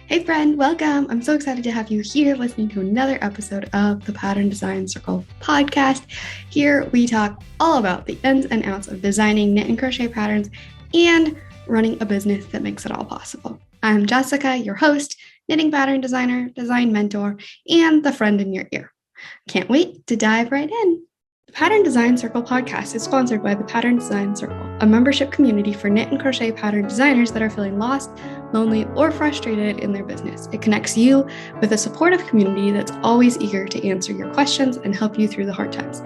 Hey friend, welcome. I'm so excited to have you here listening to another episode of the Pattern Design Circle podcast. Here we talk all about the ins and outs of designing knit and crochet patterns and running a business that makes it all possible. I'm Jessica, your host, knitting pattern designer, design mentor, and the friend in your ear. Can't wait to dive right in. The Pattern Design Circle podcast is sponsored by the Pattern Design Circle, a membership community for knit and crochet pattern designers that are feeling lost, lonely, or frustrated in their business. It connects you with a supportive community that's always eager to answer your questions and help you through the hard times.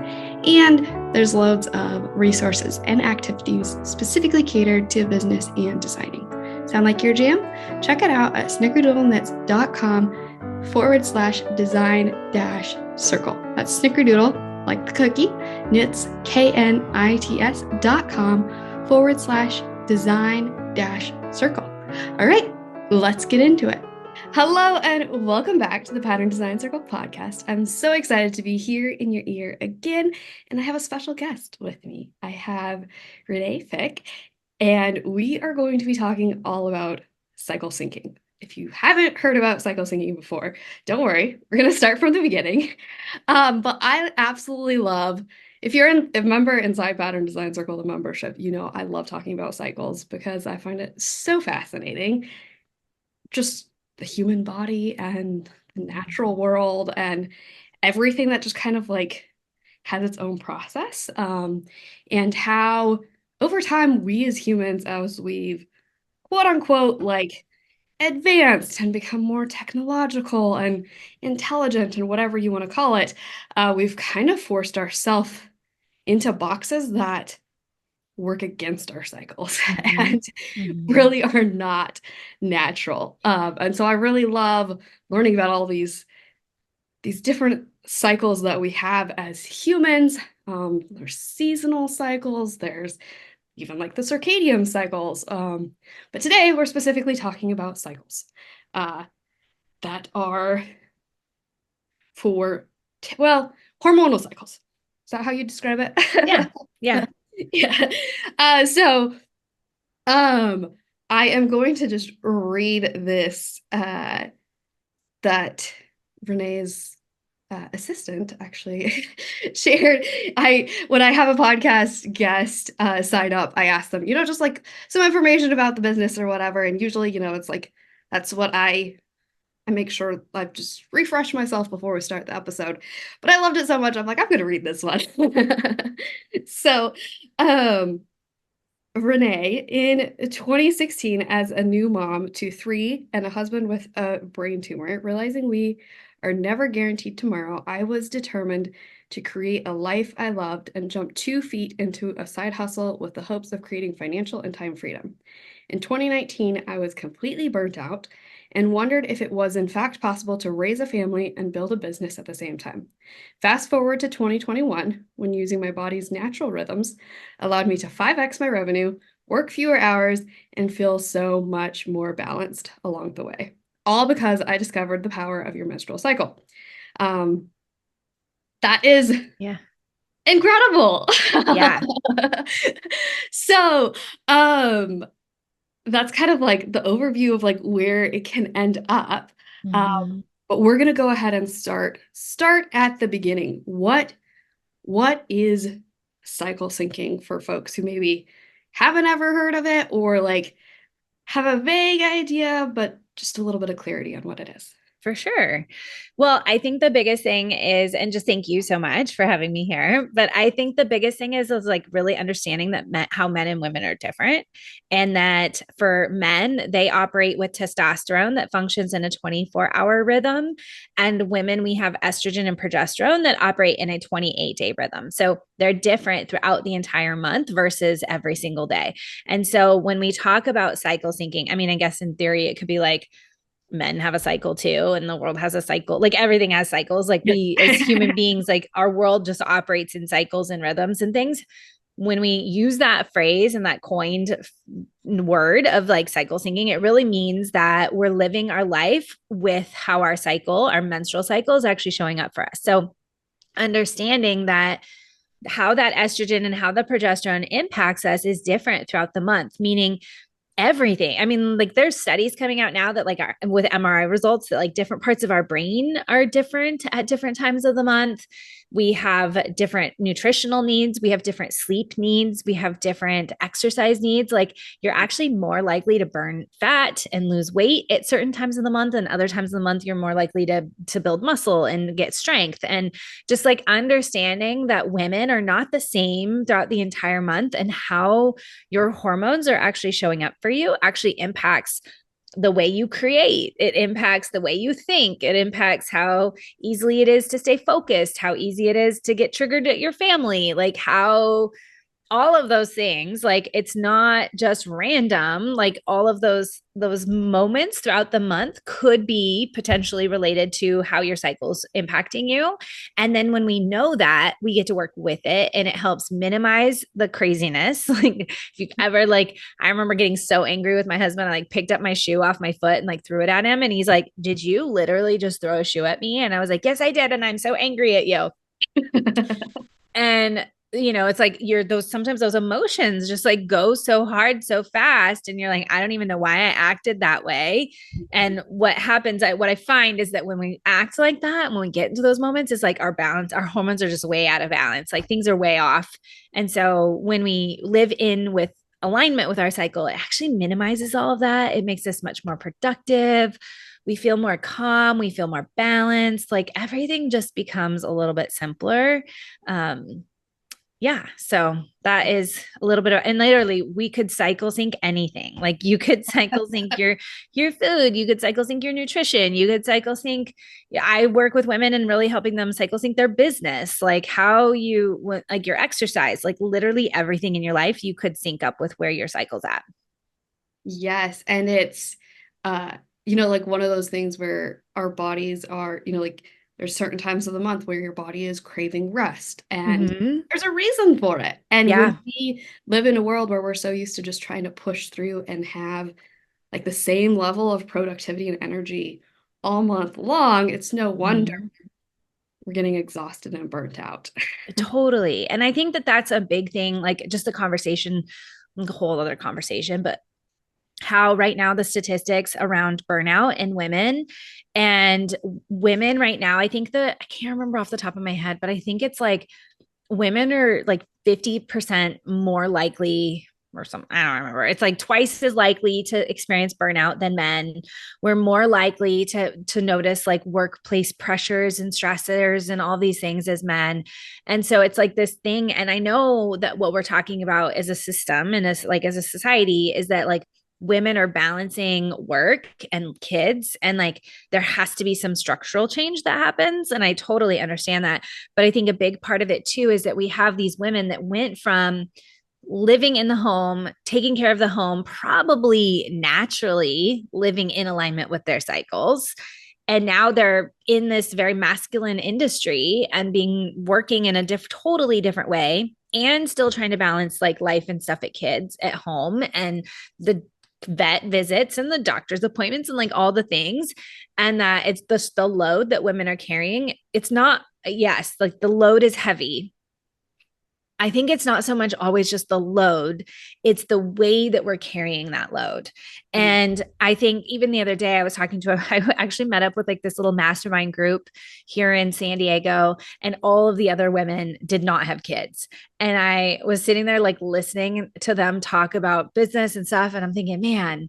And there's loads of resources and activities specifically catered to business and designing. Sound like your jam? Check it out at snickerdoodleknits.com/design-circle. That's snickerdoodle, like the cookie, knits, knits.com/design-circle. All right, let's get into it. Hello and welcome back to the Pattern Design Circle podcast. I'm so excited to be here in your ear again, and I have a special guest with me. I have Renae Fieck, and we are going to be talking all about cycle syncing. If you haven't heard about cycle syncing before, don't worry, we're going to start from the beginning. But I absolutely love, if you're a member inside Pattern Design Circle, the membership, you know I love talking about cycles because I find it so fascinating. Just the human body and the natural world and everything that just kind of like has its own process. And how over time we as humans, as we've quote unquote like advanced and become more technological and intelligent and whatever you want to call it, we've kind of forced ourselves into boxes that work against our cycles and really are not natural. And so I really love learning about all these different cycles that we have as humans. There's seasonal cycles, there's even like the circadian cycles. But today we're specifically talking about cycles that are for, hormonal cycles. Is that how you describe it? Yeah. Yeah. Yeah. So I am going to just read this that Renae's assistant actually shared. When I have a podcast guest sign up, I ask them, just like some information about the business or whatever. And usually, it's like that's what I make sure I just refresh myself before we start the episode. But I loved it so much, I'm like, I'm gonna read this one. So Renae, in 2016, as a new mom to three and a husband with a brain tumor, realizing we are never guaranteed tomorrow, I was determined to create a life I loved and jump 2 feet into a side hustle with the hopes of creating financial and time freedom. In 2019, I was completely burnt out and wondered if it was in fact possible to raise a family and build a business at the same time. Fast forward to 2021, when using my body's natural rhythms allowed me to 5x my revenue, work fewer hours, and feel so much more balanced along the way. All because I discovered the power of your menstrual cycle. That is incredible. Yeah. So, that's kind of like the overview of like where it can end up. But we're gonna go ahead and start at the beginning. What is cycle syncing for folks who maybe haven't ever heard of it or like have a vague idea, but just a little bit of clarity on what it is? For sure. Well, I think the biggest thing is, and just thank you so much for having me here. But I think the biggest thing is like really understanding that how men and women are different. And that for men, they operate with testosterone that functions in a 24-hour rhythm. And women, we have estrogen and progesterone that operate in a 28-day rhythm. So they're different throughout the entire month versus every single day. And so when we talk about cycle syncing, I mean, I guess in theory, it could be like, men have a cycle too, and the world has a cycle. Like everything has cycles. Like we as human beings, like our world just operates in cycles and rhythms and things. When we use that phrase and that coined word of like cycle syncing, it really means that we're living our life with how our cycle, our menstrual cycle, is actually showing up for us. So understanding that how that estrogen and how the progesterone impacts us is different throughout the month, meaning everything. I mean, like there's studies coming out now that like with MRI results that like different parts of our brain are different at different times of the month. We have different nutritional needs. We have different sleep needs. We have different exercise needs. Like you're actually more likely to burn fat and lose weight at certain times of the month, and other times of the month you're more likely to build muscle and get strength. And just like understanding that women are not the same throughout the entire month, and how your hormones are actually showing up for you actually impacts the way you create. It impacts the way you think. It impacts how easily it is to stay focused, how easy it is to get triggered at your family, like how all of those things, like it's not just random. Like all of those moments throughout the month could be potentially related to how your cycle's impacting you. And then when we know that, we get to work with it, and it helps minimize the craziness. Like if you've ever, like, I remember getting so angry with my husband, I like picked up my shoe off my foot and like threw it at him, and he's like, did you literally just throw a shoe at me? And I was like, yes, I did, and I'm so angry at you. And it's like you're those sometimes those emotions just like go so hard so fast, and you're like, I don't even know why I acted that way. And what happens, what I find is that when we act like that, when we get into those moments, it's like our hormones are just way out of balance, like things are way off. And so when we live in with alignment with our cycle, it actually minimizes all of that. It makes us much more productive. We feel more calm, we feel more balanced, like everything just becomes a little bit simpler. um yeah, so that is a little bit of, and literally we could cycle sync anything. Like you could cycle sync your food, you could cycle sync your nutrition, you could cycle sync. I work with women and really helping them cycle sync their business, like how you like your exercise, like literally everything in your life you could sync up with where your cycle's at. Yes, and it's uh like one of those things where our bodies are, like there's certain times of the month where your body is craving rest, and Mm-hmm. there's a reason for it. And when Yeah. we live in a world where we're so used to just trying to push through and have like the same level of productivity and energy all month long, it's no wonder Mm-hmm. we're getting exhausted and burnt out. Totally. And I think that that's a big thing, like just a conversation, a whole other conversation, but how right now the statistics around burnout in women, and women right now, I think that I can't remember off the top of my head, but I think it's like women are like 50% more likely, or something, I don't remember. It's like twice as likely to experience burnout than men. We're more likely to notice like workplace pressures and stressors and all these things as men. And so it's like this thing. And I know that what we're talking about as a system and as like as a society is that like women are balancing work and kids, and like there has to be some structural change that happens, and I totally understand that. But I think a big part of it too is that we have these women that went from living in the home, taking care of the home, probably naturally living in alignment with their cycles. And now they're in this very masculine industry and being working in a totally different way, and still trying to balance like life and stuff at kids at home, and the vet visits and the doctor's appointments and like all the things. And that it's the load that women are carrying. It's not, yes, like the load is heavy. I think it's not so much always just the load, it's the way that we're carrying that load. And I think even the other day I was talking to I actually met up with like this little mastermind group here in San Diego, and all of the other women did not have kids. And I was sitting there like listening to them talk about business and stuff, and I'm thinking, man,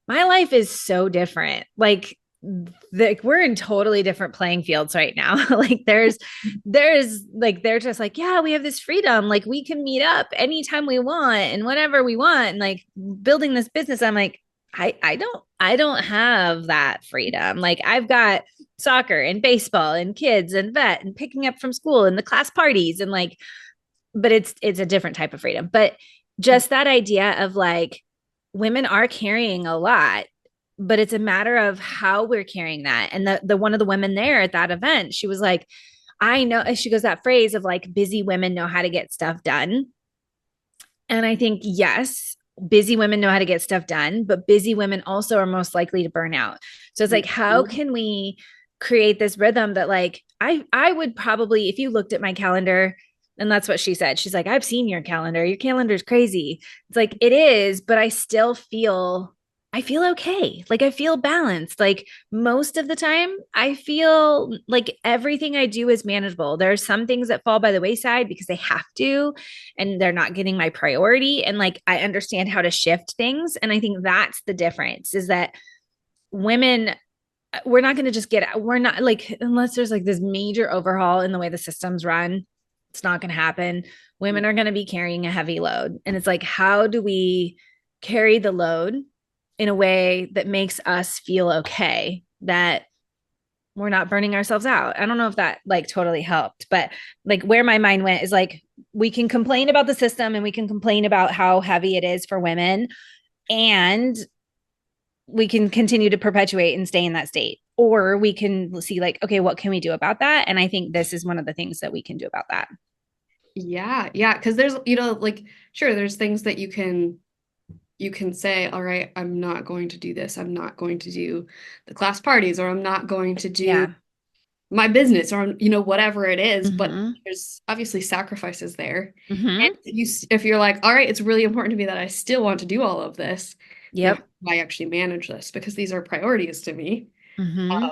my life is so different. Like we're in totally different playing fields right now. Like there's like they're just like, yeah, we have this freedom, like we can meet up anytime we want and whatever we want, and like building this business. I'm like, I don't have that freedom. Like I've got soccer and baseball and kids and vet and picking up from school and the class parties, and like, but it's a different type of freedom. But just that idea of like women are carrying a lot, but it's a matter of how we're carrying that. And the one of the women there at that event, she was like, I know, she goes, that phrase of like busy women know how to get stuff done. And I think, yes, busy women know how to get stuff done, but busy women also are most likely to burn out. So it's like, how can we create this rhythm that like I would probably, if you looked at my calendar, And that's what she said. She's like, I've seen your calendar. Your calendar's crazy. It's like, it is, but I feel okay. Like I feel balanced. Like most of the time, I feel like everything I do is manageable. There are some things that fall by the wayside because they have to, and they're not getting my priority. And like I understand how to shift things. And I think that's the difference is that women we're not going to just we're not like, unless there's like this major overhaul in the way the systems run, it's not going to happen. Women are going to be carrying a heavy load. And it's like, how do we carry the load in a way that makes us feel okay, that we're not burning ourselves out? I don't know if that like totally helped, but like where my mind went is like, we can complain about the system and we can complain about how heavy it is for women. And we can continue to perpetuate and stay in that state, or we can see like, okay, what can we do about that? And I think this is one of the things that we can do about that. Yeah, yeah, because there's, like, sure, there's things that you can say, all right, I'm not going to do this. I'm not going to do the class parties, or I'm not going to do Yeah. my business, or whatever it is, but Mm-hmm. there's obviously sacrifices there. And Mm-hmm. if you're like, all right, it's really important to me that I still want to do all of this. Now, Yep. how do I actually manage this? Because these are priorities to me. Mm-hmm.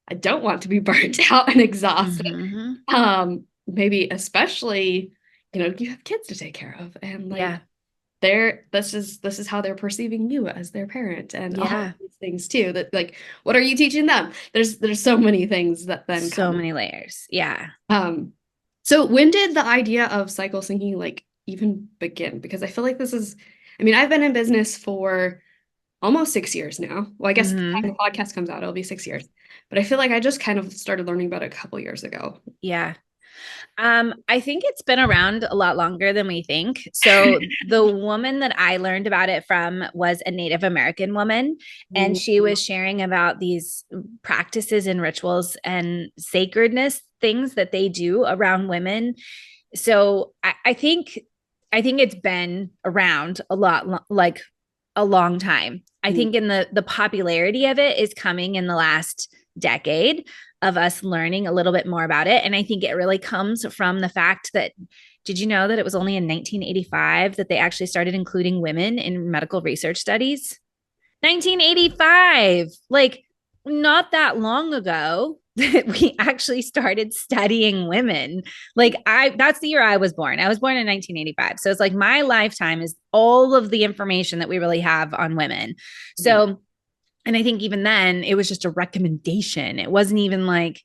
I don't want to be burnt out and exhausted. Mm-hmm. Maybe especially, you have kids to take care of, and like Yeah. this is how they're perceiving you as their parent, and all of Yeah. these things too. That, like, what are you teaching them? There's so many things that then So come. many layers. Yeah. Um, so when did the idea of cycle syncing like even begin? Because I feel like I mean, I've been in business for almost 6 years now. Well, I guess by the Mm-hmm. time the podcast comes out, it'll be 6 years. But I feel like I just kind of started learning about it a couple years ago. Yeah. I think it's been around a lot longer than we think. So the woman that I learned about it from was a Native American woman, and she was sharing about these practices and rituals and sacredness things that they do around women. So I think it's been around a lot, like a long time. I think in the popularity of it is coming in the last decade of us learning a little bit more about it. And I think it really comes from the fact that, did you know that it was only in 1985 that they actually started including women in medical research studies? 1985, like not that long ago that we actually started studying women. Like that's the year I was born. I was born in 1985. So it's like my lifetime is all of the information that we really have on women. So, and I think even then it was just a recommendation. It wasn't even like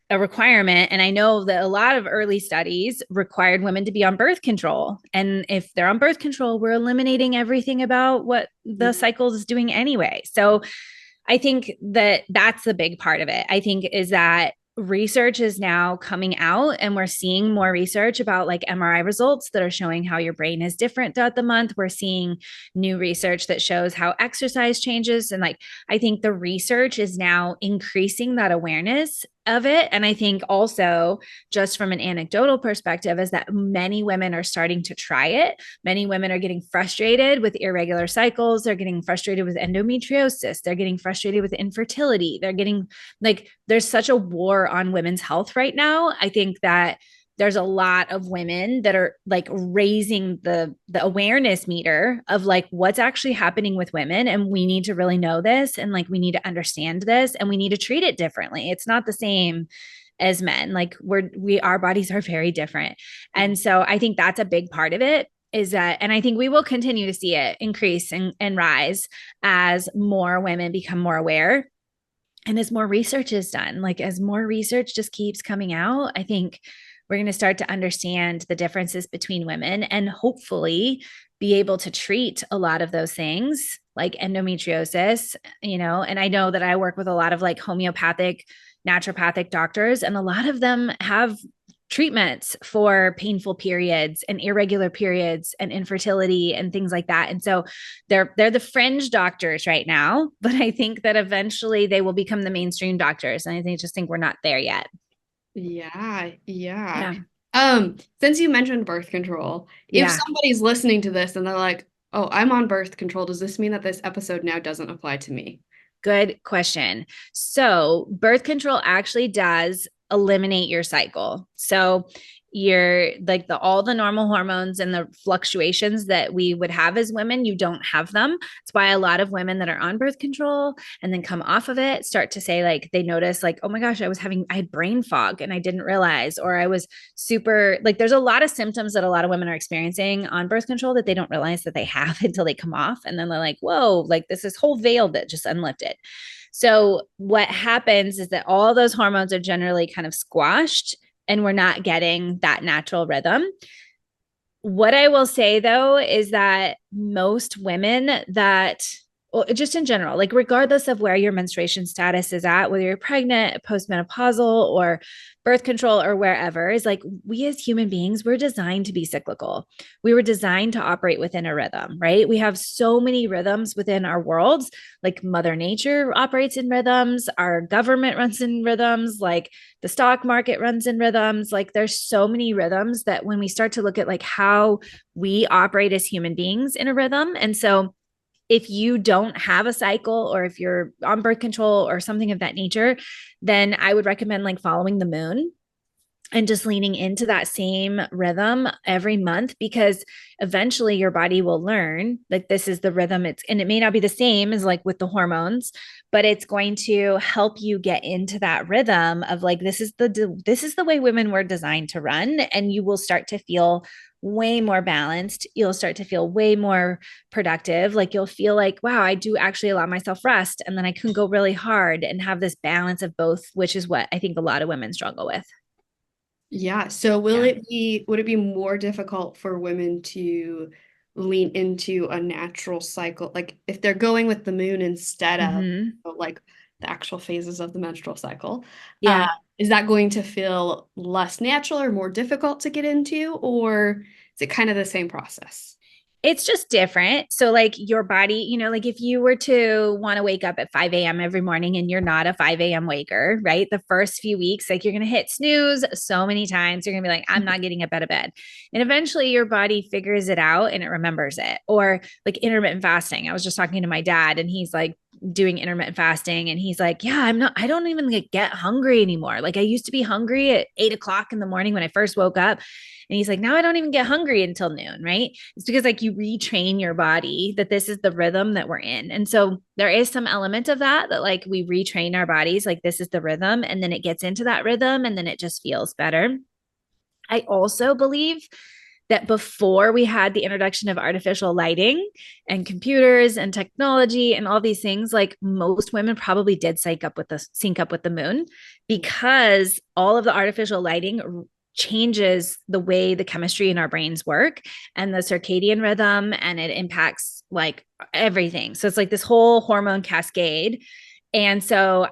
a requirement. And I know that a lot of early studies required women to be on birth control. And if they're on birth control, we're eliminating everything about what the cycle is doing anyway. So I think that that's the big part of it. I think is that research is now coming out, and we're seeing more research about like MRI results that are showing how your brain is different throughout the month. We're seeing new research that shows how exercise changes. And like, I think the research is now increasing that awareness of it. And I think also, just from an anecdotal perspective, is that many women are starting to try it. Many women are getting frustrated with irregular cycles. They're getting frustrated with endometriosis. They're getting frustrated with infertility. They're getting like, there's such a war on women's health right now. I think that there's a lot of women that are like raising the awareness meter of like what's actually happening with women, and we need to really know this, and like we need to understand this, and we need to treat it differently. It's not the same as men. Like our bodies are very different. And so I think that's a big part of it, is that, and I think we will continue to see it increase and rise as more women become more aware, and as more research is done. Like as more research just keeps coming out, I think we're going to start to understand the differences between women, and hopefully be able to treat a lot of those things like endometriosis, and I know that I work with a lot of like homeopathic, naturopathic doctors, and a lot of them have treatments for painful periods and irregular periods and infertility and things like that. And so they're the fringe doctors right now, but I think that eventually they will become the mainstream doctors. And I just think we're not there yet. Yeah, yeah. Yeah. Since you mentioned birth control, if Yeah. somebody's listening to this and they're like, "Oh, I'm on birth control," does this mean that this episode now doesn't apply to me? Good question. So, birth control actually does eliminate your cycle. So, you're like all the normal hormones and the fluctuations that we would have as women, you don't have them. It's why a lot of women that are on birth control and then come off of it start to say like they notice like, oh my gosh, I had brain fog and I didn't realize, or I was super like, there's a lot of symptoms that a lot of women are experiencing on birth control that they don't realize that they have until they come off. And then they're like, whoa, like this whole veil that just unlifted. So what happens is that all those hormones are generally kind of squashed and we're not getting that natural rhythm. What I will say though is that most women that, well, just in general, like regardless of where your menstruation status is at, whether you're pregnant, postmenopausal, or birth control, or wherever, is like we as human beings, we're designed to be cyclical. We were designed to operate within a rhythm, right? We have so many rhythms within our worlds. Like Mother Nature operates in rhythms, our government runs in rhythms, like the stock market runs in rhythms. Like there's so many rhythms that when we start to look at like how we operate as human beings in a rhythm. And so if you don't have a cycle or if you're on birth control or something of that nature, then I would recommend like following the moon and just leaning into that same rhythm every month, because eventually your body will learn like this is the rhythm. And it may not be the same as like with the hormones, but it's going to help you get into that rhythm of like this is the way women were designed to run, and you will start to feel way more balanced. You'll start to feel way more productive. Like you'll feel like, wow, I do actually allow myself rest, and then I can go really hard and have this balance of both, which is what I think a lot of women struggle with. Yeah. So Yeah. would it be more difficult for women to lean into a natural cycle? Like if they're going with the moon instead of Mm-hmm. like the actual phases of the menstrual cycle, uh, Yeah. is that going to feel less natural or more difficult to get into, or is it kind of the same process? It's just different. So, like your body, like if you were to want to wake up at 5 a.m. every morning and you're not a 5 a.m. waker, right? The first few weeks, like you're going to hit snooze so many times. You're going to be like, I'm not getting up out of bed. And eventually your body figures it out and it remembers it. Or like intermittent fasting. I was just talking to my dad and he's like, doing intermittent fasting and he's like, yeah, I don't even get hungry anymore. Like I used to be hungry at 8 o'clock in the morning when I first woke up, and he's like, now I don't even get hungry until noon, right? It's because like you retrain your body that this is the rhythm that we're in. And so there is some element of that like we retrain our bodies, like this is the rhythm, and then it gets into that rhythm and then it just feels better. I also believe that before we had the introduction of artificial lighting and computers and technology and all these things, like most women probably did sync up with the moon, because all of the artificial lighting changes the way the chemistry in our brains work and the circadian rhythm, and it impacts like everything. So it's like this whole hormone cascade. And so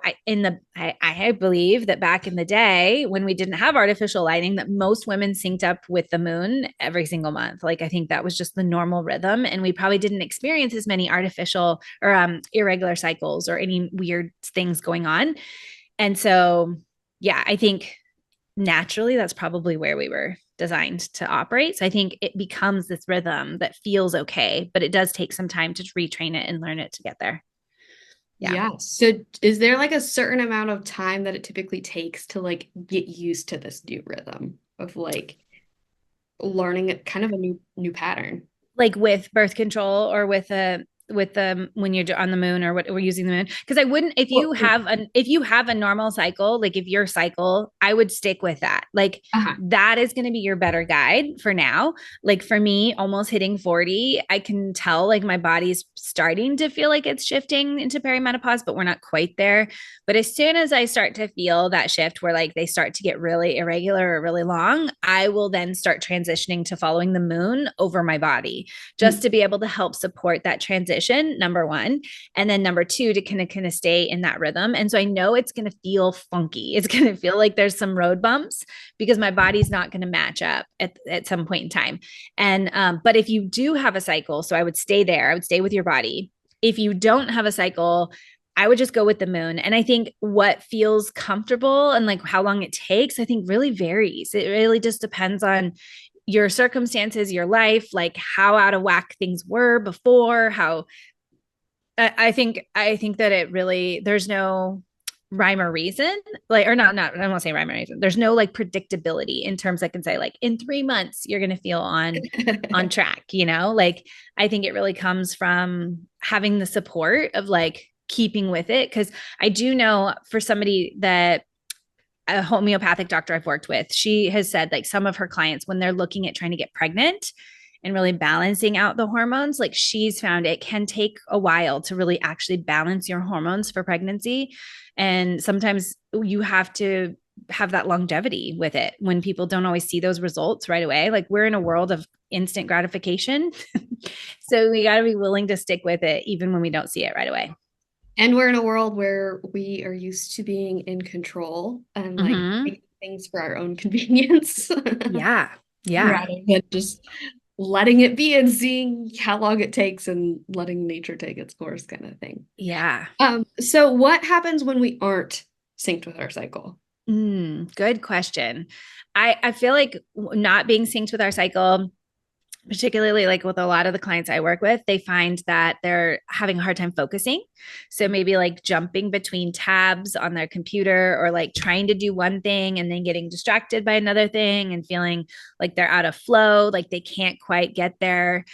I believe that back in the day when we didn't have artificial lighting, that most women synced up with the moon every single month. Like I think that was just the normal rhythm. And we probably didn't experience as many artificial or irregular cycles or any weird things going on. And so, yeah, I think naturally that's probably where we were designed to operate. So I think it becomes this rhythm that feels okay, but it does take some time to retrain it and learn it to get there. Yeah. Yeah. So is there like a certain amount of time that it typically takes to like get used to this new rhythm of like learning kind of a new pattern? Like with birth control or with the when you're on the moon or what we're using the moon, because I wouldn't, if you have a normal cycle, like if your cycle, I would stick with that. Like Uh-huh. that is going to be your better guide for now. Like for me, almost hitting 40, I can tell like my body's starting to feel like it's shifting into perimenopause, but we're not quite there. But as soon as I start to feel that shift where like they start to get really irregular or really long, I will then start transitioning to following the moon over my body, just to be able to help support that transition, number one. And then number two, to kind of stay in that rhythm. And so I know it's going to feel funky. It's going to feel like there's some road bumps because my body's not going to match up at some point in time. And, but if you do have a cycle, so I would stay there, I would stay with your body. If you don't have a cycle, I would just go with the moon. And I think what feels comfortable and like how long it takes, I think really varies. It really just depends on your circumstances, your life, like how out of whack things were before, how I think that it really, there's no rhyme or reason, like, or not, I won't say rhyme or reason. There's no like predictability in terms I can say like in 3 months you're going to feel on track, like I think it really comes from having the support of like keeping with it. Cause I do know for somebody that a homeopathic doctor I've worked with, she has said like some of her clients, when they're looking at trying to get pregnant and really balancing out the hormones, like she's found it can take a while to really actually balance your hormones for pregnancy. And sometimes you have to have that longevity with it when people don't always see those results right away. Like we're in a world of instant gratification. So we got to be willing to stick with it even when we don't see it right away. And we're in a world where we are used to being in control and like Mm-hmm. doing things for our own convenience Yeah. Yeah. rather than just letting it be and seeing how long it takes and letting nature take its course kind of thing. Yeah. So what happens when we aren't synced with our cycle? Good question. I feel like not being synced with our cycle, particularly like with a lot of the clients I work with, they find that they're having a hard time focusing. So maybe like jumping between tabs on their computer or like trying to do one thing and then getting distracted by another thing and feeling like they're out of flow, like they can't quite get there,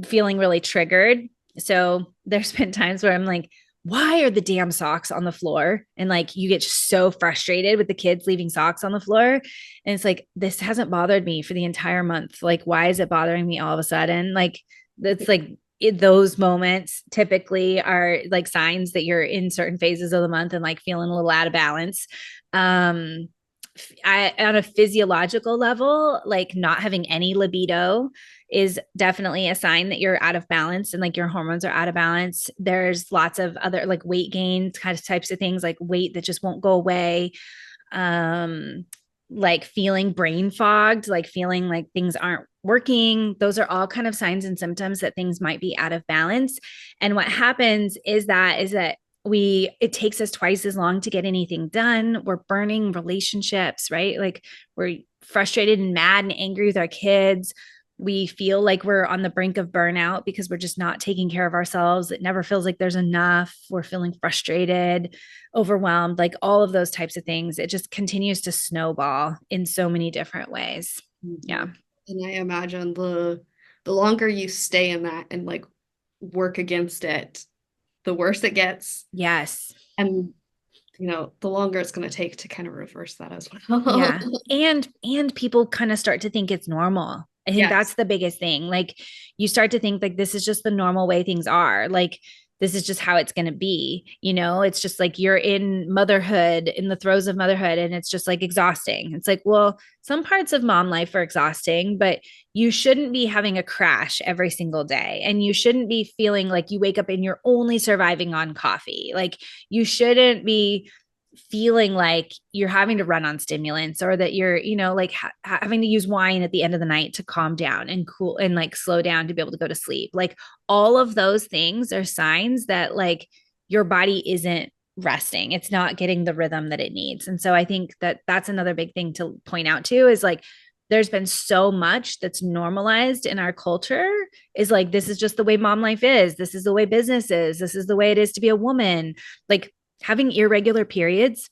feeling really triggered. So there's been times where I'm like, why are the damn socks on the floor? And like you get so frustrated with the kids leaving socks on the floor. And it's like, this hasn't bothered me for the entire month. Like, why is it bothering me all of a sudden? Like, that's like those moments typically are like signs that you're in certain phases of the month and like feeling a little out of balance. Um, on a physiological level, like not having any libido is definitely a sign that you're out of balance and like your hormones are out of balance. There's lots of other like weight gain kind of types of things, like weight that just won't go away. Um, like feeling brain fogged, like feeling like things aren't working. Those are all kind of signs and symptoms that things might be out of balance. And what happens is that it takes us twice as long to get anything done. We're burning relationships, right? Like we're frustrated and mad and angry with our kids. We feel like we're on the brink of burnout because we're just not taking care of ourselves. It never feels like there's enough. We're feeling frustrated, overwhelmed, like all of those types of things. It just continues to snowball in so many different ways. Yeah. Mhm. And I imagine the longer you stay in that and like work against it, the worse it gets. Yes. And the longer it's going to take to kind of reverse that as well. Yeah. And people kind of start to think it's normal. I think Yes. that's the biggest thing. Like you start to think like this is just the normal way things are. Like this is just how it's going to be. It's just like you're in motherhood, in the throes of motherhood, and it's just like exhausting. It's like, well, some parts of mom life are exhausting, but you shouldn't be having a crash every single day. And you shouldn't be feeling like you wake up and you're only surviving on coffee. Like you shouldn't be feeling like you're having to run on stimulants or that you're like having to use wine at the end of the night to calm down and cool and like slow down to be able to go to sleep. Like all of those things are signs that like your body isn't resting, it's not getting the rhythm that it needs. And so I think that that's another big thing to point out too, is like there's been so much that's normalized in our culture, is like this is just the way mom life is, this is the way business is, this is the way it is to be a woman. Like having irregular periods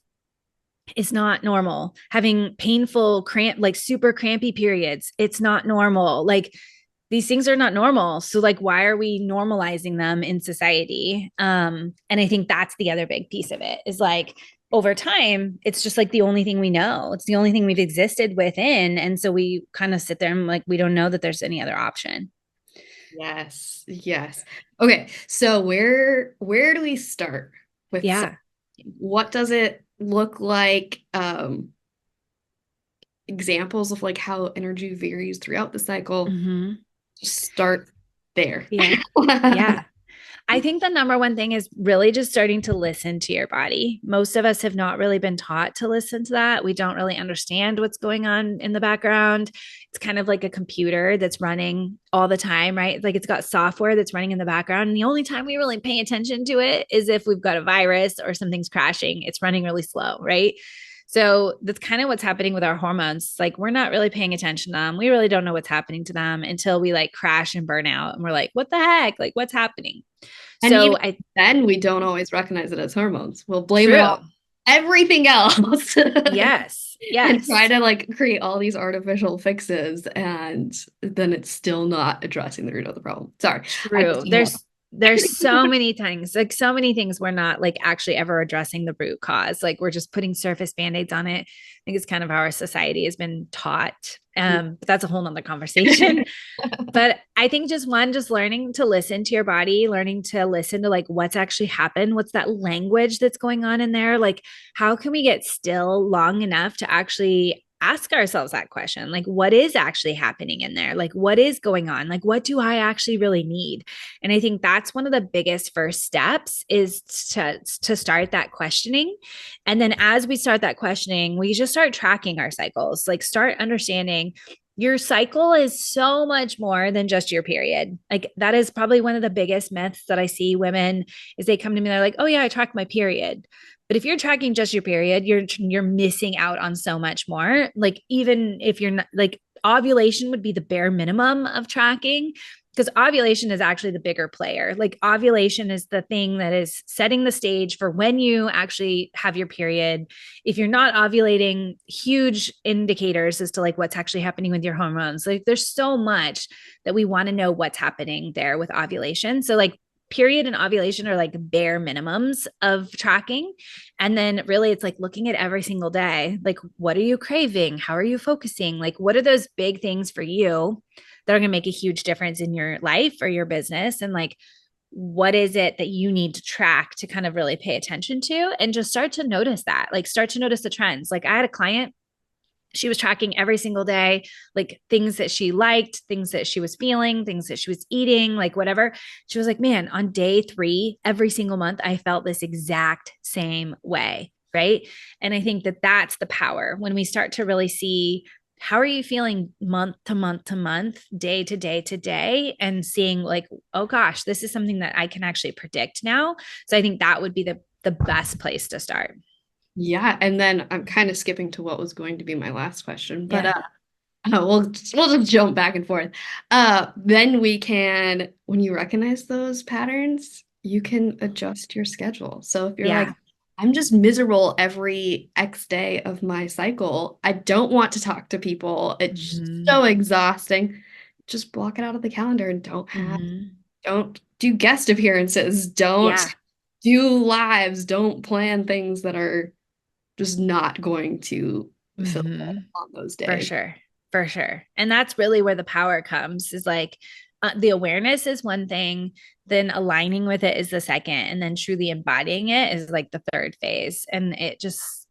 is not normal. Having painful cramp, like super crampy periods, it's not normal. Like these things are not normal. So like why are we normalizing them in society? And I think that's the other big piece of it, is like over time, it's just like the only thing we know. It's the only thing we've existed within. And so we kind of sit there and like we don't know that there's any other option. Yes. Yes. Okay. So where do we start with Yeah. what does it look like? Examples of like how energy varies throughout the cycle. Mm-hmm. Just start there. Yeah. Yeah. I think the number one thing is really just starting to listen to your body. Most of us have not really been taught to listen to that. We don't really understand what's going on in the background. It's kind of like a computer that's running all the time, right? Like it's got software that's running in the background. And the only time we really pay attention to it is if we've got a virus or something's crashing. It's running really slow, right? So that's kind of what's happening with our hormones. Like we're not really paying attention to them. We really don't know what's happening to them until we like crash and burn out. And we're like, what the heck? Like what's happening? And So even I then we don't always recognize it as hormones. We'll blame it true. all. everything else Yes. and try Yes. to like create all these artificial fixes, and then it's still not addressing the root of the problem. Sorry, I True. just There's so many things, like so many things we're not like actually ever addressing the root cause. Like we're just putting surface band-aids on it. I think it's kind of how our society has been taught. But that's a whole nother conversation. But I think just learning to listen to your body, learning to listen to like what's actually happened, what's that language that's going on in there, like how can we get still long enough to actually ask ourselves that question, like what is actually happening in there, like what is going on, like what do I actually really need. And I think that's one of the biggest first steps is to start that questioning. And then as we start that questioning, we just start tracking our cycles, like start understanding your cycle is so much more than just your period. Like that is probably one of the biggest myths that I see women is they come to me, they're like, oh yeah, I track my period. But if you're tracking just your period, you're missing out on so much more. Like even if you're not like ovulation would be the bare minimum of tracking because ovulation is actually the bigger player. Like ovulation is the thing that is setting the stage for when you actually have your period. If you're not ovulating, huge indicators as to like what's actually happening with your hormones. Like there's so much that we want to know what's happening there with ovulation. So like period and ovulation are like bare minimums of tracking. And then really it's like looking at every single day. Like what are you craving? How are you focusing? Like what are those big things for you that are going to make a huge difference in your life or your business? And like what is it that you need to track to kind of really pay attention to and just start to notice that, like start to notice the trends. Like I had a client, she was tracking every single day, like things that she liked, things that she was feeling, things that she was eating, like whatever. She was like, man, on day 3, every single month, I felt this exact same way. Right. And I think that that's the power when we start to really see how are you feeling month to month to month, day to day to day, and seeing like, oh gosh, this is something that I can actually predict now. So I think that would be the best place to start. Yeah, and then I'm kind of skipping to what was going to be my last question, but Yeah. we'll just jump back and forth. Then we can, when you recognize those patterns, you can adjust your schedule. So if you're like, Yeah. I'm just miserable every X day of my cycle, I don't want to talk to people. It's Mm-hmm. so exhausting. Just block it out of the calendar and Mm-hmm. don't do guest appearances. Don't Yeah. do lives. Don't plan things that are just not going to fill Mm-hmm. on those For days. sure. For sure. And that's really where the power comes is like the awareness is one thing, then aligning with it is the second, and then truly embodying it is like the third phase. And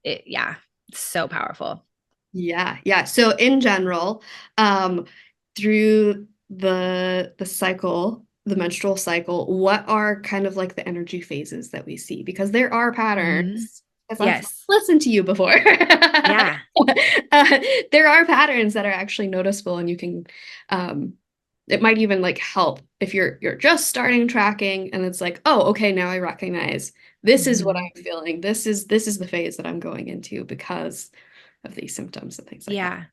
yeah, it's so powerful. Yeah, yeah. So in general, through the cycle, the menstrual cycle, what are kind of like the energy phases that we see? Because there are Mm-hmm. patterns, because I've Yes. listened to you before. Yeah. Uh, there are patterns that are actually noticeable, and you can, um, it might even like help if you're just starting tracking, and it's like, oh, okay, now I recognize this is what Mm-hmm. I'm feeling. This is the phase that I'm going into because of these symptoms and things like that. Yeah.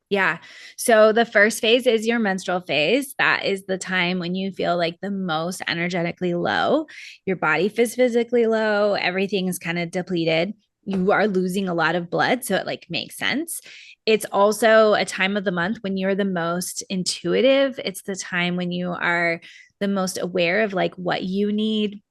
Yeah. So the first phase is your menstrual phase. That is the time when you feel like the most energetically low. Your body is physically low, everything's kind of depleted. You are losing a lot of blood, so it like makes sense. It's also a time of the month when you're the most intuitive. It's the time when you are the most aware of like what you need,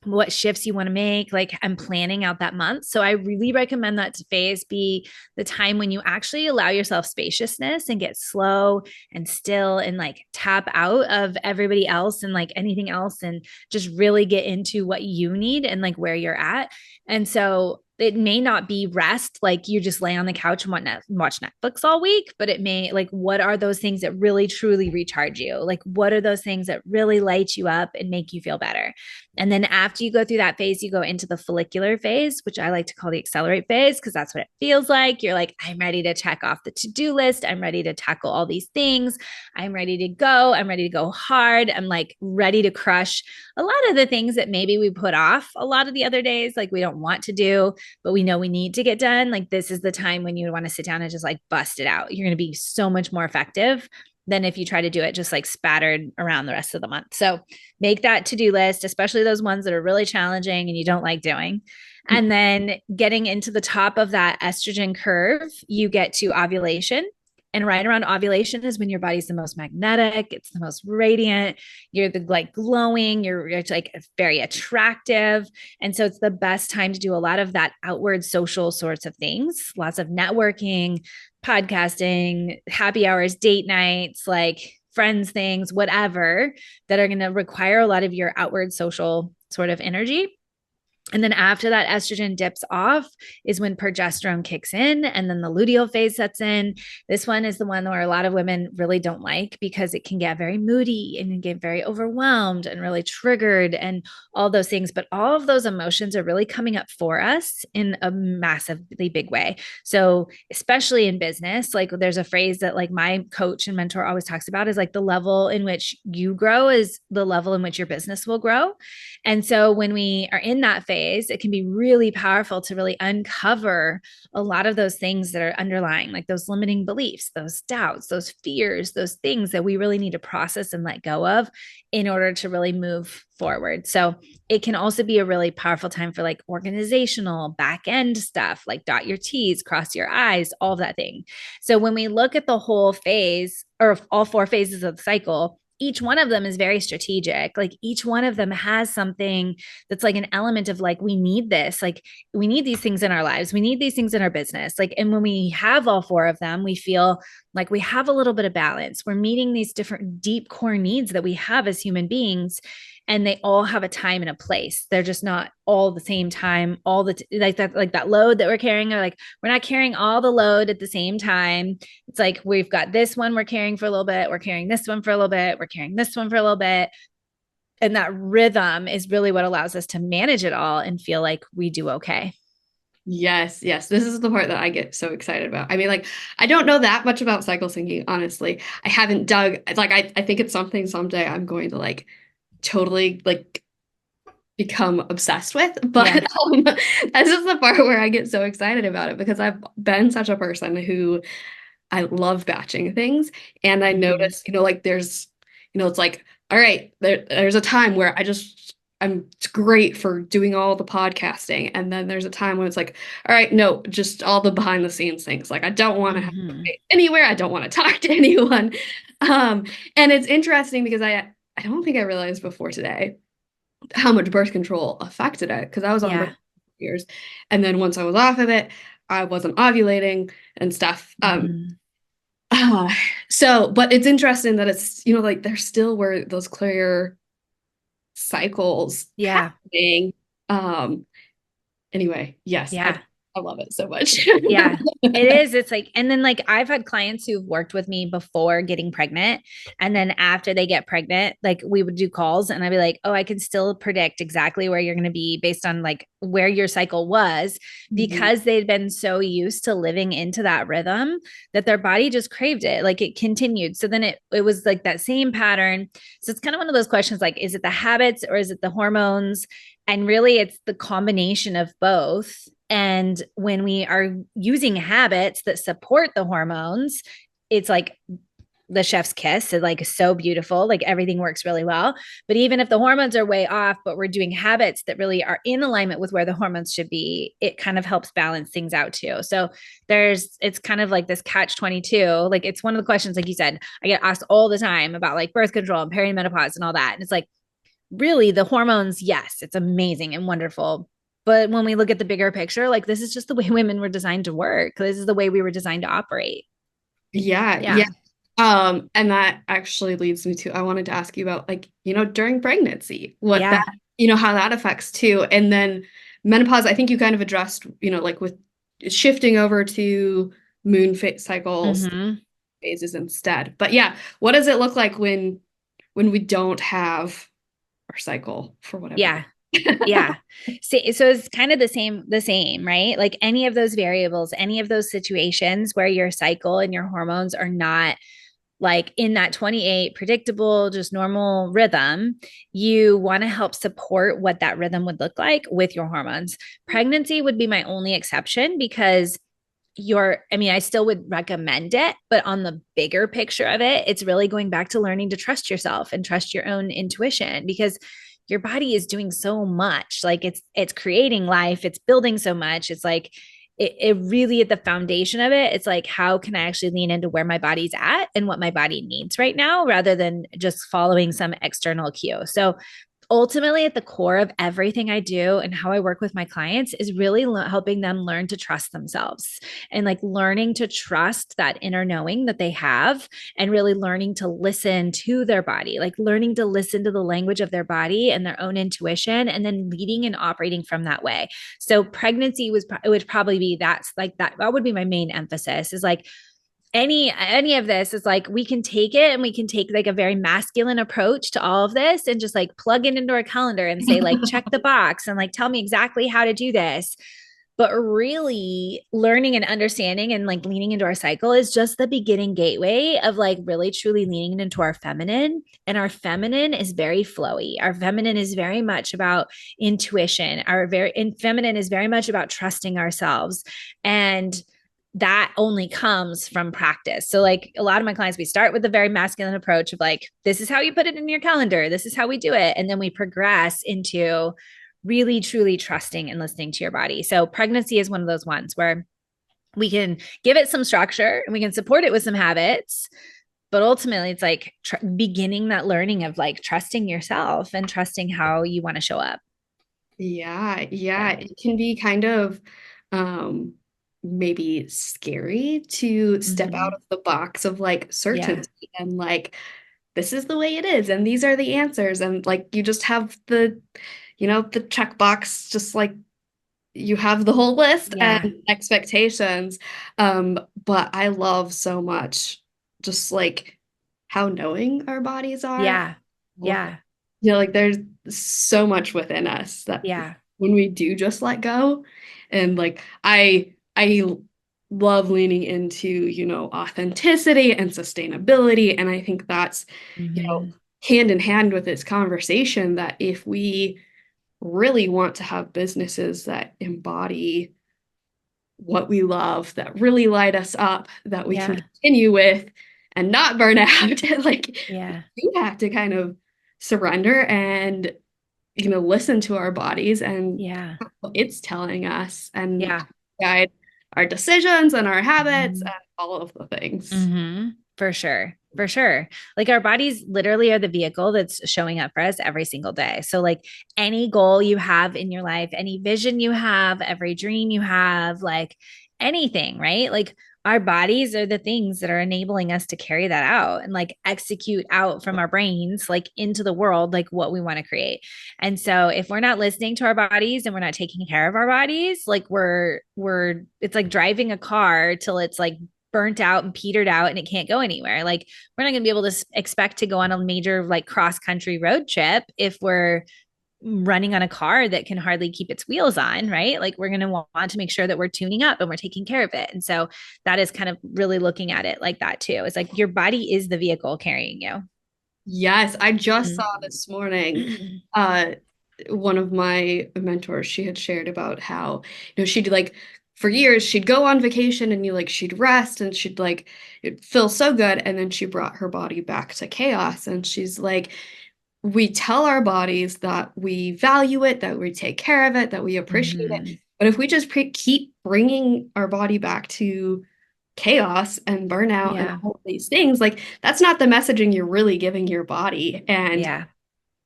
what shifts you want to make. Like I'm planning out that month. So I really recommend that phase be the time when you actually allow yourself spaciousness and get slow and still and like tap out of everybody else and like anything else and just really get into what you need and like where you're at. And so it may not be rest, like you just lay on the couch and watch Netflix all week, but it may like, what are those things that really truly recharge you? Like, what are those things that really light you up and make you feel better? And then after you go through that phase, you go into the follicular phase, which I like to call the accelerate phase because that's what it feels like. You're like, I'm ready to check off the to-do list. I'm ready to tackle all these things. I'm ready to go. I'm ready to go hard. I'm like ready to crush a lot of the things that maybe we put off a lot of the other days, like we don't want to do, but we know we need to get done. Like this is the time when you want to sit down and just like bust it out. You're going to be so much more effective than if you try to do it just like spattered around the rest of the month. So make that to-do list, especially those ones that are really challenging and you don't like doing. And then getting into the top of that estrogen curve, you get to ovulation. And right around ovulation is when your body's the most magnetic, it's the most radiant, you're the like glowing, you're like very attractive. And so it's the best time to do a lot of that outward social sorts of things, lots of networking, podcasting, happy hours, date nights, like friends things, whatever, that are going to require a lot of your outward social sort of energy. And then after that estrogen dips off is when progesterone kicks in, and then the luteal phase sets in. This one is the one where a lot of women really don't like because it can get very moody and get very overwhelmed and really triggered and all those things. But all of those emotions are really coming up for us in a massively big way. So especially in business, like there's a phrase that like my coach and mentor always talks about is like the level in which you grow is the level in which your business will grow. And so when we are in that phase, it can be really powerful to really uncover a lot of those things that are underlying, like those limiting beliefs, those doubts, those fears, those things that we really need to process and let go of in order to really move forward. So it can also be a really powerful time for like organizational back end stuff, like dot your T's, cross your I's, all of that thing. So when we look at the whole phase or all four phases of the cycle, each one of them is very strategic. Like each one of them has something that's like an element of like, we need this, like we need these things in our lives. We need these things in our business. Like, and when we have all four of them, we feel like we have a little bit of balance. We're meeting these different deep core needs that we have as human beings. And they all have a time and a place. They're just not all the same time, all the like that load that we're carrying, or like we're not carrying all the load at the same time. It's like we've got this one we're carrying for a little bit, we're carrying this one for a little bit, we're carrying this one for a little bit. And that rhythm is really what allows us to manage it all and feel like we do okay. Yes, yes. This is the part that I get so excited about. I mean, like, I don't know that much about cycle syncing, honestly. I haven't dug, like, I think it's something someday I'm going to like totally like become obsessed with. But Yeah. this is the part where I get so excited about it because I've been such a person who I love batching things. And I Mm-hmm. notice, like there's, it's like, all right, there's a time where it's great for doing all the podcasting. And then there's a time when it's like, all right, no, just all the behind the scenes things. Like I don't want to have to Mm-hmm. be anywhere. I don't want to talk to anyone. Um, and it's interesting because I don't think I realized before today how much birth control affected it because I was on birth Yeah. control for years. And then once I was off of it, I wasn't ovulating and stuff. Mm-hmm. Uh, but it's interesting that it's, like there still were those clear cycles Yeah. happening. Um, anyway, yes, Yeah. I love it so much. Yeah, it is. It's like, and then like I've had clients who've worked with me before getting pregnant. And then after they get pregnant, like we would do calls and I'd be like, oh, I can still predict exactly where you're going to be based on like where your cycle was Mhm. because they'd been so used to living into that rhythm that their body just craved it. Like it continued. So then it was like that same pattern. So it's kind of one of those questions like, is it the habits or is it the hormones? And really, it's the combination of both. And when we are using habits that support the hormones, it's like the chef's kiss is like so beautiful. Like everything works really well. But even if the hormones are way off, but we're doing habits that really are in alignment with where the hormones should be, it kind of helps balance things out too. So it's kind of like this catch 22. Like it's one of the questions, like you said, I get asked all the time about like birth control and perimenopause and all that. And it's like, really the hormones, yes, it's amazing and wonderful. But when we look at the bigger picture, like this is just the way women were designed to work. This is the way we were designed to operate. Yeah, yeah. Yeah. And that actually leads me to I wanted to ask you about like, during pregnancy, what that, Yeah. how that affects too. And then menopause, I think you kind of addressed, like with shifting over to cycles Mm-hmm. phases instead. But yeah, what does it look like when we don't have our cycle for whatever Yeah. reason? Yeah. So it's kind of the same, right? Like any of those variables, any of those situations where your cycle and your hormones are not like in that 28 predictable, just normal rhythm, you want to help support what that rhythm would look like with your hormones. Pregnancy would be my only exception because I still would recommend it, but on the bigger picture of it, it's really going back to learning to trust yourself and trust your own intuition, because your body is doing so much. Like it's creating life, it's building so much. It's like it really, at the foundation of it, it's like, how can I actually lean into where my body's at and what my body needs right now, rather than just following some external cue. So ultimately, at the core of everything I do and how I work with my clients is really helping them learn to trust themselves, and like learning to trust that inner knowing that they have, and really learning to listen to their body, like learning to listen to the language of their body and their own intuition, and then leading and operating from that way. So pregnancy it would probably be, that's like that would be my main emphasis, is like any of this is like, we can take it and we can take like a very masculine approach to all of this and just like plug it into our calendar and say like, check the box and like, tell me exactly how to do this. But really learning and understanding and like leaning into our cycle is just the beginning gateway of like really truly leaning into our feminine. And our feminine is very flowy. Our feminine is very much about intuition. Feminine is very much about trusting ourselves. And that only comes from practice. So like a lot of my clients, we start with a very masculine approach of like, this is how you put it in your calendar. This is how we do it. And then we progress into really truly trusting and listening to your body. So pregnancy is one of those ones where we can give it some structure and we can support it with some habits. But ultimately, it's like beginning that learning of like trusting yourself and trusting how you want to show up. Yeah, it can be kind of maybe scary to step out Mm-hmm. of the box of like Yeah. certainty and like this is the way it is and these are the answers and like you just have the checkbox, just like you have the whole list and Yeah. expectations. But I love so much just like how knowing our bodies are. Yeah. Yeah. Like there's so much within us that Yeah. when we do just let go, and like I love leaning into, authenticity and sustainability. And I think that's, Mm-hmm. hand in hand with this conversation that if we really want to have businesses that embody what we love, that really light us up, that we can Yeah. continue with and not burn out, like Yeah. we have to kind of surrender and, listen to our bodies and Yeah. what it's telling us and Yeah. guide our decisions and our habits Mm-hmm. and all of the things. Mm-hmm. For sure. For sure. Like our bodies literally are the vehicle that's showing up for us every single day. So, like any goal you have in your life, any vision you have, every dream you have, like anything, right? Like our bodies are the things that are enabling us to carry that out and like execute out from our brains, like into the world, like what we want to create. And so if we're not listening to our bodies and we're not taking care of our bodies, like it's like driving a car till it's like burnt out and petered out and it can't go anywhere. Like we're not going to be able to expect to go on a major like cross country road trip if we're running on a car that can hardly keep its wheels on, right? Like we're going to want to make sure that we're tuning up and we're taking care of it. And so that is kind of really looking at it like that too. It's like your body is the vehicle carrying you. Yes, I just saw this morning. Mm-hmm. Uh, one of my mentors, she had shared about how, she'd like for years she'd go on vacation and she'd rest and she'd like it'd feel so good and then she brought her body back to chaos and she's like, we tell our bodies that we value it, that we take care of it, that we appreciate it. Mm-hmm. But if we just keep bringing our body back to chaos and burnout and Yeah. all of these things, like that's not the messaging you're really giving your body. And Yeah.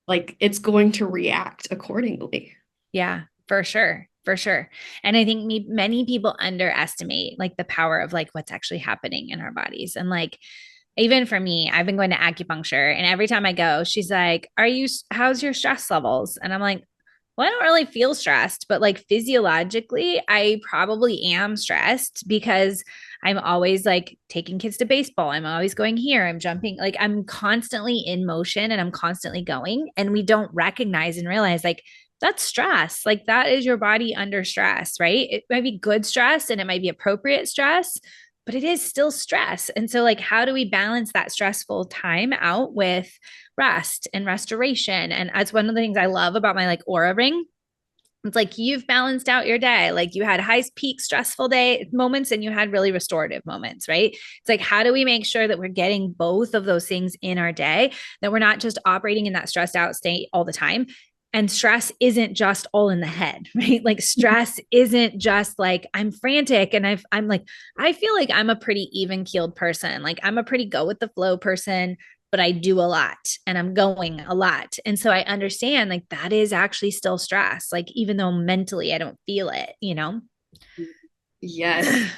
like it's going to react accordingly. Yeah, for sure. For sure. And I think many people underestimate like the power of like what's actually happening in our bodies. And like, even for me, I've been going to acupuncture and every time I go, she's like, how's your stress levels? And I'm like, well, I don't really feel stressed, but like physiologically, I probably am stressed because I'm always like taking kids to baseball. I'm always going here. I'm jumping. Like I'm constantly in motion and I'm constantly going. And we don't recognize and realize like that's stress. Like that is your body under stress, right? It might be good stress and it might be appropriate stress, but it is still stress. And so, like, how do we balance that stressful time out with rest and restoration? And that's one of the things I love about my like aura ring It's like you've balanced out your day. Like you had high peak stressful day moments and you had really restorative moments, right? It's like, how do we make sure that we're getting both of those things in our day, that we're not just operating in that stressed out state all the time? And stress isn't just all in the head, right? Like stress isn't just like I'm frantic and I'm like, I feel like I'm a pretty even keeled person. Like I'm a pretty go with the flow person, but I do a lot and I'm going a lot. And so I understand like that is actually still stress, like even though mentally I don't feel it, you know? Yes.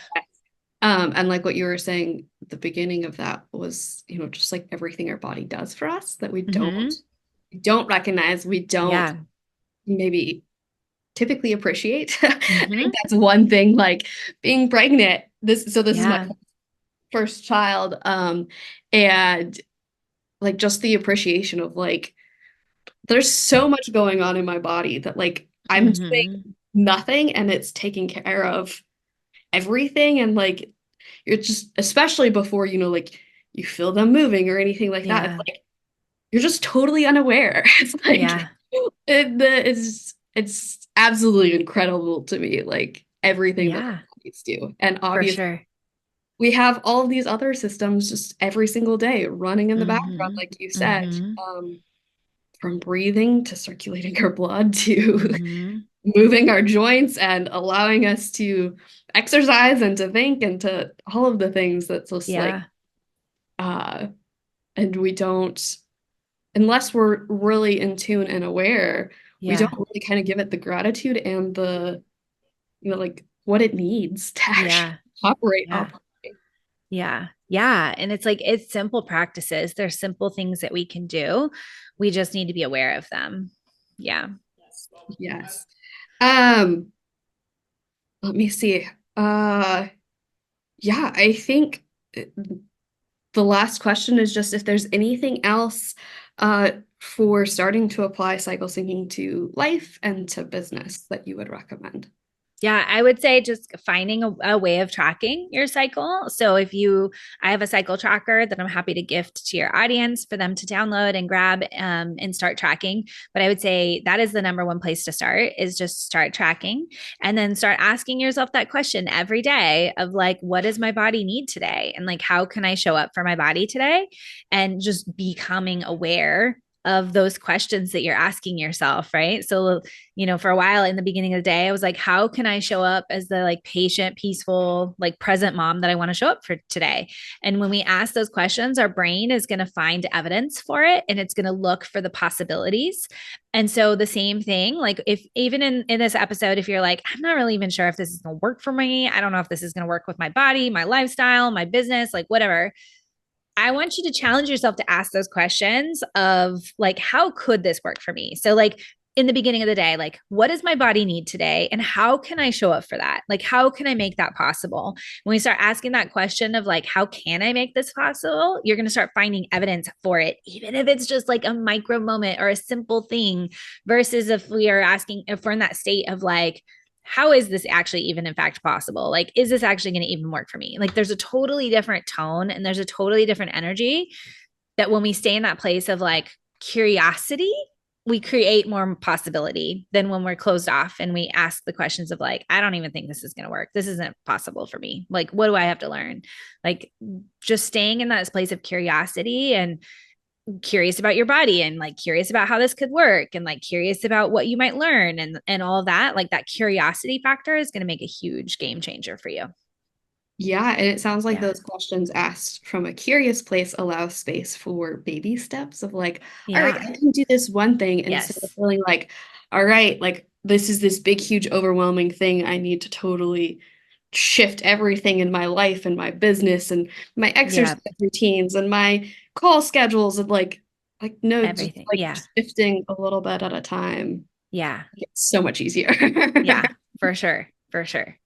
And like what you were saying, the beginning of that was, just like everything our body does for us that Mm-hmm. we don't recognize, we don't Yeah. maybe typically appreciate. I think Mm-hmm. that's one thing, like being pregnant. This is my Yeah. first child. And like just the appreciation of like there's so much going on in my body that like I'm doing Mm-hmm. nothing and it's taking care of everything. And like you're just, especially before, like you feel them moving or anything like that, it's Yeah. like you're just totally unaware. It's like Yeah. it's absolutely incredible to me, like everything that our Yeah. bodies do. And For obviously sure. we have all of these other systems just every single day running in the background, Mm-hmm. like you said, Mm-hmm. from breathing to circulating our blood to Mm-hmm. moving our joints and allowing us to exercise and to think and to all of the things that's just like Yeah. uh and we don't, unless we're really in tune and aware, we don't Yeah. really kind of give it the gratitude and the, like what it needs to actually Yeah. operate Yeah. optimally. Yeah. Yeah. And it's like, it's simple practices. There's simple things that we can do. We just need to be aware of them. Yeah. Yes. Um, Let me see. Yeah, I think the last question is just if there's anything else for starting to apply cycle syncing to life and to business that you would recommend. Yeah, I would say just finding a way of tracking your cycle. So I have a cycle tracker that I'm happy to gift to your audience for them to download and grab and start tracking. But I would say that is the number one place to start is just start tracking and then start asking yourself that question every day of like, what does my body need today? And like, how can I show up for my body today? And just becoming aware of those questions that you're asking yourself, right? So for a while in the beginning of the day, I was like, how can I show up as the like patient, peaceful, like present mom that I want to show up for today? And when we ask those questions, our brain is going to find evidence for it and it's going to look for the possibilities. And so the same thing, like if even in this episode, if you're like, I'm not really even sure if this is going to work for me, I don't know if this is going to work with my body, my lifestyle, my business, like whatever. I want you to challenge yourself to ask those questions of like, how could this work for me? So, like, in the beginning of the day, like, what does my body need today? And how can I show up for that? Like, how can I make that possible? When we start asking that question of like, how can I make this possible? You're going to start finding evidence for it, even if it's just like a micro moment or a simple thing, versus if we are asking, if we're in that state of like, how is this actually even in fact possible? Like, is this actually going to even work for me? Like, there's a totally different tone and there's a totally different energy that when we stay in that place of like curiosity, we create more possibility than when we're closed off and we ask the questions of like, I don't even think this is going to work. This isn't possible for me. Like, what do I have to learn? Like, just staying in that place of curiosity and curious about your body and like curious about how this could work and like curious about what you might learn and all of that, like that curiosity factor is going to make a huge game changer for you. Yeah, and it sounds like Yeah. those questions asked from a curious place allow space for baby steps of like, all right, Yeah. I can do this one thing instead of Yes. feeling like, all right, like this is this big, huge, overwhelming thing. I need to totally shift everything in my life and my business and my exercise Yeah. routines and my call schedules and like no, just Everything. like Yeah. shifting a little bit at a time. Yeah. It's so much easier. Yeah. For sure. For sure.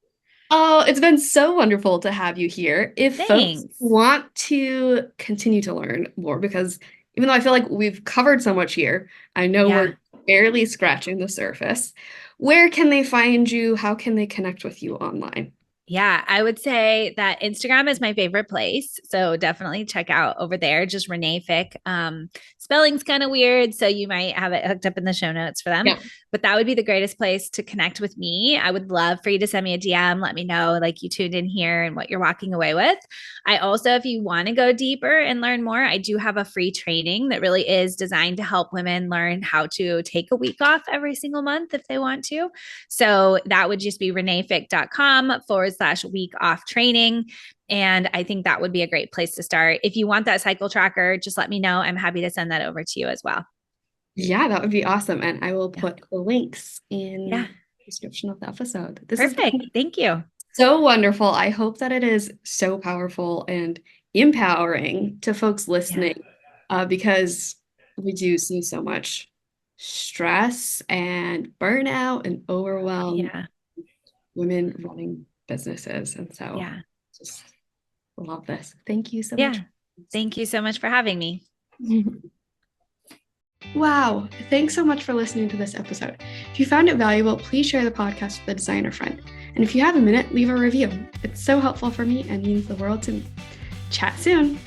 Oh, it's been so wonderful to have you here. If folks Thanks. want to continue to learn more, because even though I feel like we've covered so much here, I know Yeah. we're barely scratching the surface. Where can they find you? How can they connect with you online? Yeah, I would say that Instagram is my favorite place. So definitely check out over there. Just Renae Fieck. Spelling's kind of weird, so you might have it hooked up in the show notes for them. Yeah. But that would be the greatest place to connect with me. I would love for you to send me a DM. Let me know like you tuned in here and what you're walking away with. I also, if you want to go deeper and learn more, I do have a free training that really is designed to help women learn how to take a week off every single month if they want to. So that would just be reneefieck.com/week off training. And I think that would be a great place to start. If you want that cycle tracker, just let me know. I'm happy to send that over to you as well. Yeah, that would be awesome. And I will put the links in Yeah. the description of the episode. This has Perfect. been Thank you. so wonderful. I hope that it is so powerful and empowering to folks Yeah. listening, because we do see so much stress and burnout and overwhelm Yeah. women running businesses. And so Yeah. just love this. Thank you so much. Yeah. Thank you so much for having me. Wow. Thanks so much for listening to this episode. If you found it valuable, please share the podcast with a designer friend. And if you have a minute, leave a review. It's so helpful for me and means the world to me. Chat soon.